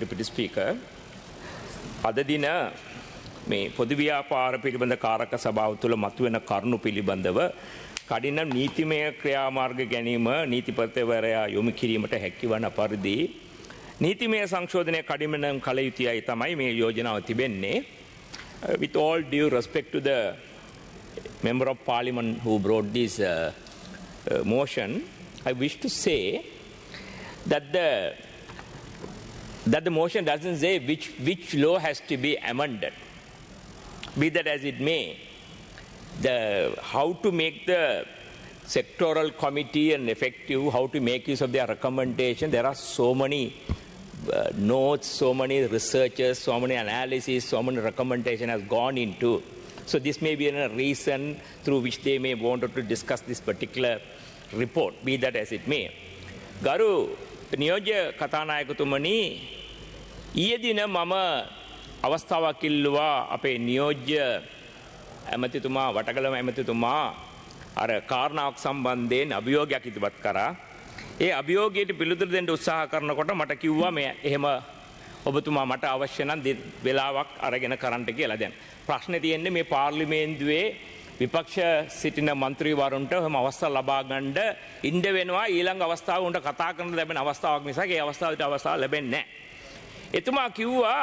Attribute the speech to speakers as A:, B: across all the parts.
A: Deputy Speaker. අද දින මේ පොදු ව්‍යාපාර පිළිබඳ කාරක සභාව තුළ මතුවෙන කරුණු පිළිබඳව කඩිනම් නීතිමය ක්‍රියාමාර්ග ගැනීම නීතිපතිවරයා යොමු කිරීමට හැකිවන පරිදි නීතිමය සංශෝධනය කඩිනම් කළ යුතුයි තමයි මේ යෝජනාව තිබෙන්නේ. With all due respect to the member of parliament who brought this motion, I wish to say that the motion doesn't say which law has to be amended. Be that as it may, how to make the sectoral committee and effective, how to make use of their recommendation, there are so many notes, so many researchers, so many analyses, so many recommendations has gone into. So this may be a reason through which they may want to discuss this particular report, be that as it may. Garu නියෝජ්‍ය කතානායකතුමනි, ඊයේ දින මම අවස්ථාවක් ඉල්ලුවා අපේ නියෝජ්‍ය ඇමතිතුමා වටකලම ඇමතිතුමා අර කාරණාවක් සම්බන්ධයෙන් අභියෝගයක් ඉදිරිපත් කරා. ඒ අභියෝගයට පිළිතුරු දෙන්න උත්සාහ කරනකොට මට කිව්වා මේ එහෙම ඔබතුමා මට අවශ්‍ය නම් වෙලාවක් අරගෙන කරන්න කියලා. දැන් ප්‍රශ්නේ තියෙන්නේ මේ පාර්ලිමේන්තුවේ විපක්ෂ සිටින മന്ത്രിවරුන්ට හැම අවස්ථාවක් ලබා ගන්න ඉන්න වෙනවා. ඊළඟ අවස්ථාව උන්ට කතා කරන්න ලැබෙන අවස්ථාවක් මිසක් ඒ අවස්ථාව ලැබෙන්නේ නැහැ. එතුමා කිව්වා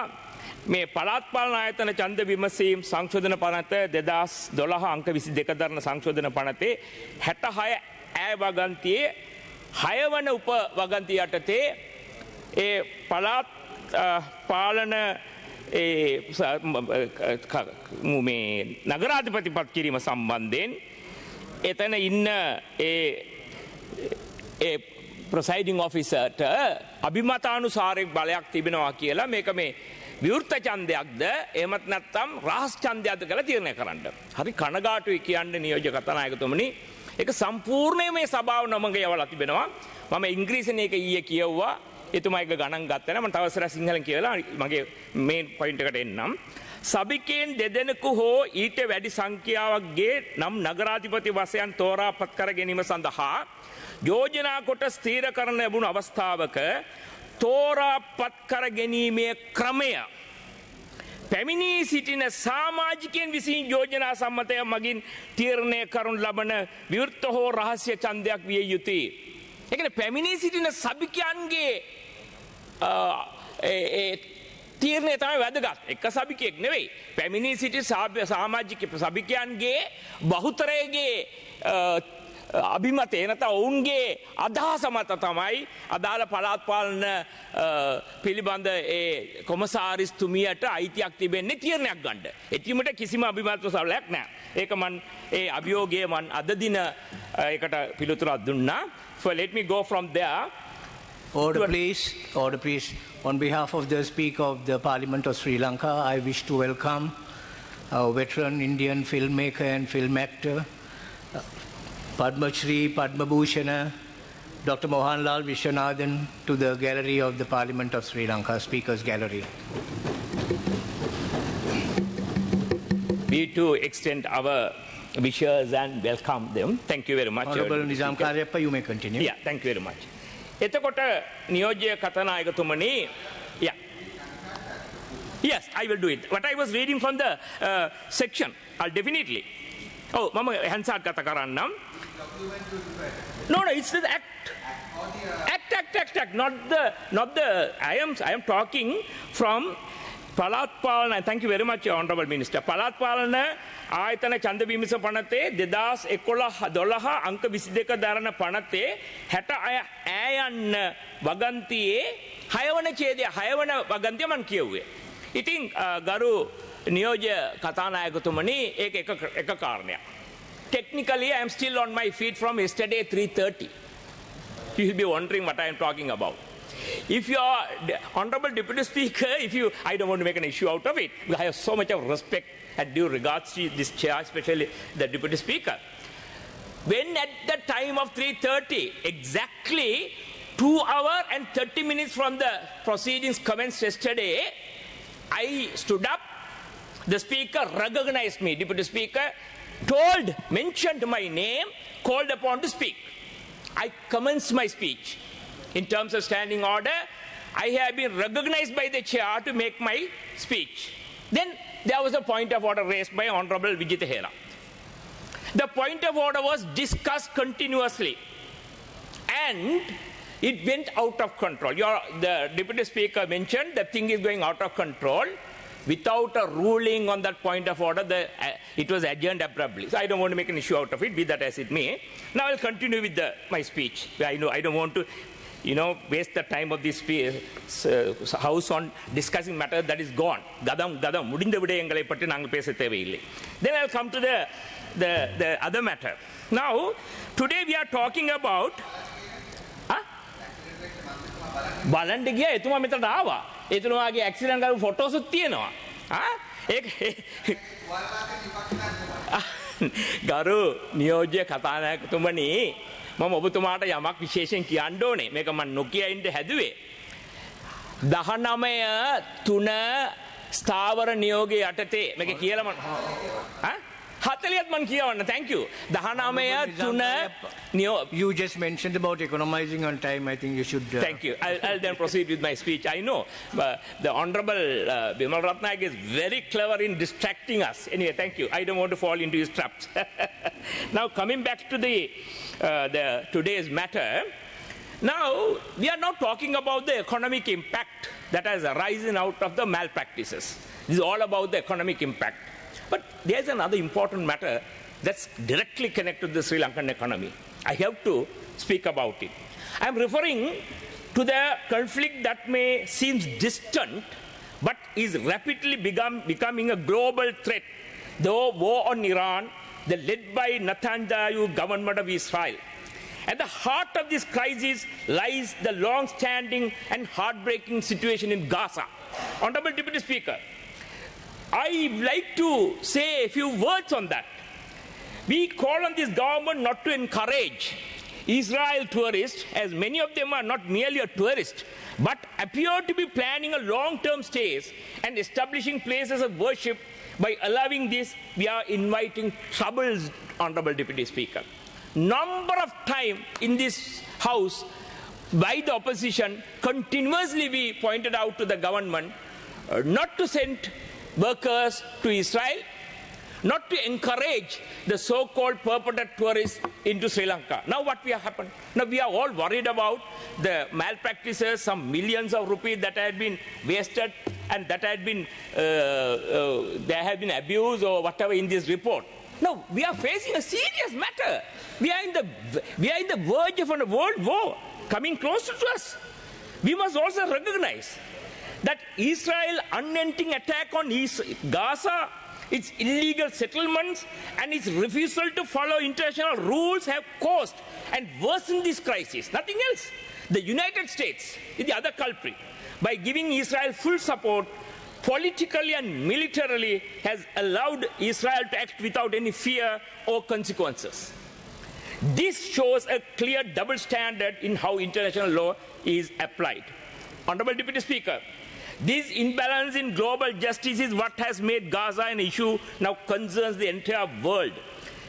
A: මේ පළාත් පාලන ආයතන ඡන්ද විමසීම් සංශෝධන පනත 2012 අංක 22 දරන සංශෝධන පනතේ 66 ඈ වගන්තියේ 6 වන උප වගන්තිය යටතේ ඒ පළාත් පාලන මේ නගරාධිපති පත් කිරීම සම්බන්ධයෙන් එතන ඉන්න ඒ ප්‍රොසයිඩිං ඔෆිසර්ට අභිමතානුසාරයෙන් බලයක් තිබෙනවා කියලා මේක මේ විවෘත ඡන්දයක්ද එහෙමත් නැත්නම් රහස් ඡන්දයක්ද කියලා තීරණය කරන්න. හරි කනගාටුයි කියන්නේ නියෝජ්‍ය කතානායකතුමනි. ඒක සම්පූර්ණයෙන් මේ සභාව නොමඟ යවලා තිබෙනවා. මම ඉංග්‍රීසියෙන් ඒක ඊයේ කියවුවා. එතුමා එක ගණන් ගත්තා නම් මම තව ඉස්සරහ සිංහලෙන් කියලා මගේ මේන් පොයින්ට් එකට එන්නම්. සභිකයන් දෙදෙනෙකු හෝ ඊට වැඩි සංඛ්‍යාවක්ගේ නම් නගරාධිපති වශයෙන් තෝරාපත් කර ගැනීම සඳහා යෝජනා කොට ස්ථීර කරන ලැබුණු අවස්ථාවක තෝරාපත් කර ගැනීමේ ක්‍රමය පැමිණී සිටින සමාජිකයන් විසින් යෝජනා සම්මතය මගින් තීරණය කරනු ලබන විවෘත හෝ රහස්‍ය ඡන්දයක් විය යුතුයි. ඒ කියන්නේ පැමිණී සිටින සභිකයන්ගේ තීරණය තමයි වැදගත්. එක සභිකයෙක් නෙවෙයි. පැමිණී සිටි සමාජික සභිකයන්ගේ බහුතරයේ අභිමතය නැත්නම් ඔවුන්ගේ අදහස මත තමයි අදාළ පළාත් පාලන පිළිබඳ ඒ කොමසාරිස්තුමියට අයිතියක් තිබෙන්නේ තීරණයක් ගන්න. එතිමුට කිසිම අභිමත සලයක් නැහැ. ඒක මන් ඒ අභියෝගය මන් අද දින ඒකට පිළිතුරක් දුන්නා. So let me go from there.
B: Order please. Order please. On behalf of the Speaker of the Parliament of Sri Lanka, I wish to welcome our veteran Indian filmmaker and film actor, Padma Shri, Padma Bhushana, Dr. Mohanlal Vishwanathan to the gallery of the Parliament of Sri Lanka, Speaker's Gallery.
A: We too extend our wishes and welcome them. Thank you very much.
B: Honorable Nizam Karyappa, you may continue.
A: Yeah, thank you very much. එතකොට නියෝජ්‍ය කතානායකතුමනි, yeah. Yes, I will do it. What I was reading from the section, I'll definitely. Oh, mama Hansard kata karanam. No, it's the act. Act. Not the. I am talking from පළාත් පාලන. Thank you very much, Honorable Minister. පළාත් පාලන ආයතන ඡන්ද විමස පනතේ 2011 අංක 22 දරන පනතේ 66 ඈයන් වගන්තියේ 6 වන ඡේදය 6 වන වගන්තිය මම කියුවේ. ඉතින් ගරු නියෝජ්‍ය කතානායකතුමනි, ඒක එක කාරණයක්. Technically, I am still on my feet from yesterday 3:30. You will be wondering what I am talking about. If you are Honorable Deputy Speaker, I don't want to make an issue out of it. I have so much of respect and due regards to this chair, especially the Deputy Speaker. When at the time of 3:30, exactly 2 hours and 30 minutes from the proceedings commenced yesterday, I stood up. The Speaker recognized me. Deputy Speaker mentioned my name, called upon to speak. I commenced my speech. In terms of standing order, I have been recognized by the chair to make my speech. Then there was a point of order raised by Honorable Vijitha Hela. The point of order was discussed continuously and it went out of control. The Deputy Speaker mentioned the thing is going out of control. Without a ruling on that point of order, it was adjourned abruptly. So I don't want to make an issue out of it, be that as it may. Now I'll continue with my speech. I don't want to waste the time of this House on discussing matters that is gone. Then I'll come to the other matter. Now, today we are talking about බලන්න ගියා එතුමා මෙතනට ආවා. එතුමාගේ accident කරපු ෆොටෝසුත් තියෙනවා. ගරු නියෝජ්‍ය කතානායකතුමනි මම ඔබතුමාට යමක් විශේෂයෙන් කියන්න ඕනේ. මේක මම නොකිය ඉන්න හැදුවේ. 19 ස්ථාවර නියෝගයේ යටතේ මේක කියලා මම 40ත් මම කියවන්න. Thank you. 19
B: You just mentioned about economizing on time. I think you should...
A: Thank you. I'll then proceed with my speech. I know the Honorable Bimal Ratnayake is very clever in distracting us. Anyway, thank you. I don't want to fall into his traps. Now, coming back to the today's matter. Now, we are not talking about the economic impact that has arisen out of the malpractices. This is all about the economic impact. But there's another important matter that's directly connected to the Sri Lankan economy. I have to speak about it. I'm referring to the conflict that may seem distant, but is rapidly becoming a global threat. The war on Iran, the led by Netanyahu government of Israel. At the heart of this crisis lies the long-standing and heartbreaking situation in Gaza. Honorable Deputy Speaker, I'd like to say a few words on that. We call on this government not to encourage Israel tourists, as many of them are not merely a tourist, but appear to be planning a long-term stays and establishing places of worship. By allowing this, we are inviting troubles, Honorable Deputy Speaker. Number of times in this House, by the opposition, continuously we pointed out to the government not to send workers to Israel, not to encourage the so-called purported tourists into Sri Lanka. Now what will happen? Now we are all worried about the malpractices, some millions of rupees that had been wasted and that had been, there have been abuse or whatever in this report. Now we are facing a serious matter. We are in the verge of a world war coming closer to us. We must also recognize that Israel's unending attack on Gaza, its illegal settlements, and its refusal to follow international rules have caused and worsened this crisis. Nothing else. The United States is the other culprit. By giving Israel full support, politically and militarily, has allowed Israel to act without any fear or consequences. This shows a clear double standard in how international law is applied. Honorable Deputy Speaker, this imbalance in global justice is what has made Gaza an issue now concerns the entire world.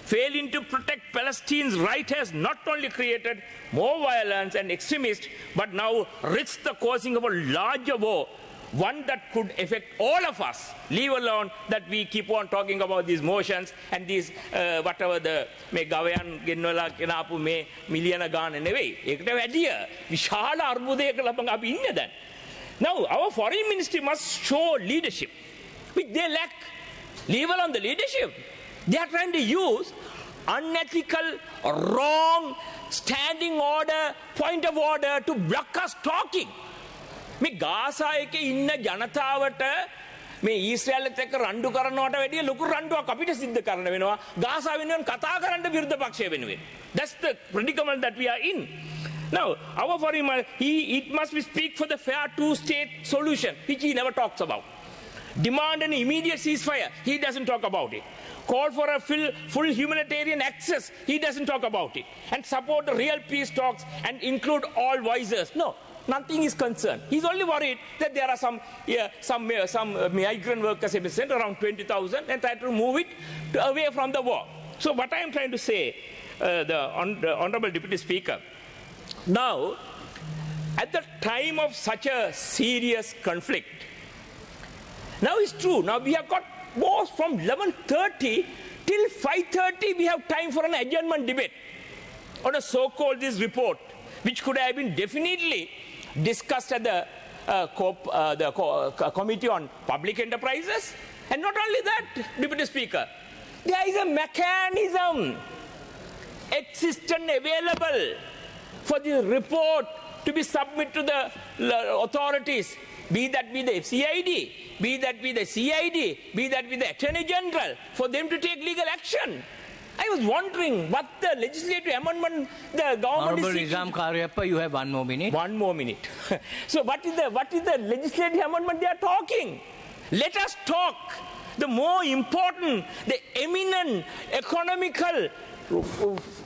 A: Failing to protect Palestine's right has not only created more violence and extremism, but now risks the causing of a larger war, one that could affect all of us, leave alone that we keep on talking about these motions and these, whatever the Gawayan Genwala Kenapu me million gone anyway. Now, our foreign ministry must show leadership, which they lack. Leave alone the leadership. They are trying to use unethical, wrong, standing order, point of order to block us talking. Me Gaza එකේ ඉන්න ජනතාවට මේ ඊශ්‍රායලත් එක්ක රණ්ඩු කරනවට වැඩිය ලොකු රණ්ඩුවක් අපිට සිද්ධ කරන්න වෙනවා ගාසා වෙනුවෙන් කතා කරන්න විරුද්ධ පක්ෂය වෙනුවෙන්. That's the predicament that we are in. Now, our foreign it must be speak for the fair two-state solution, which he never talks about. Demand an immediate ceasefire, he doesn't talk about it. Call for a full humanitarian access, he doesn't talk about it. And support the real peace talks and include all voices. No, nothing is concerned. He's only worried that there are some migrant workers have been sent, around 20,000, and try to move it away from the war. So what I am trying to say, the Honorable Deputy Speaker, now, at the time of such a serious conflict. Now it's true, now we have got more from 11:30 till 5:30 we have time for an adjournment debate on a so-called this report, which could have been definitely discussed at the Committee on Public Enterprises. And not only that, Deputy Speaker, there is a mechanism existent available for the report to be submitted to the authorities, be that be the CID, be that be the CID, be that be the Attorney General, for them to take legal action. I was wondering what the legislative amendment the government
B: Honorable
A: is seeking.
B: Nizam Karyappa, you have 1 more minute.
A: 1 more minute. So what is the legislative amendment they are talking? Let us talk the more important, the eminent economical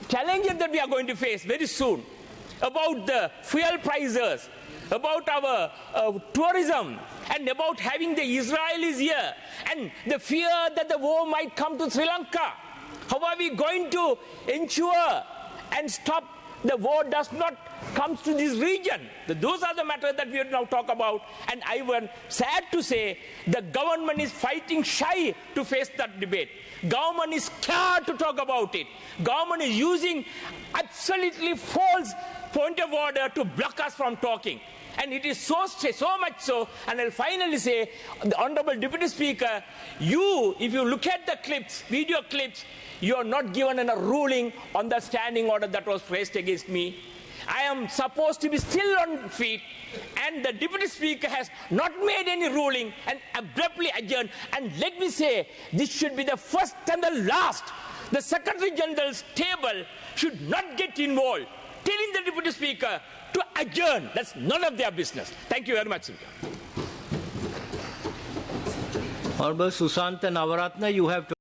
A: challenges that we are going to face very soon, about the fuel prices, about our tourism, and about having the Israelis here, and the fear that the war might come to Sri Lanka. How are we going to ensure and stop the war does not come to this region? Those are the matters that we will now talk about. And I was sad to say the government is fighting shy to face that debate. Government is scared to talk about it. Government is using absolutely false point of order to block us from talking. And it is so much so, and I'll finally say, the Honorable Deputy Speaker, if you look at the clips, video clips, you are not given a ruling on the standing order that was placed against me. I am supposed to be still on feet, and the Deputy Speaker has not made any ruling and abruptly adjourned. And let me say, this should be the first and the last. The Secretary General's table should not get involved, telling the Deputy Speaker to adjourn. That's none of their business. Thank you very much, Speaker.
B: Honorable Susantha Navaratna, you have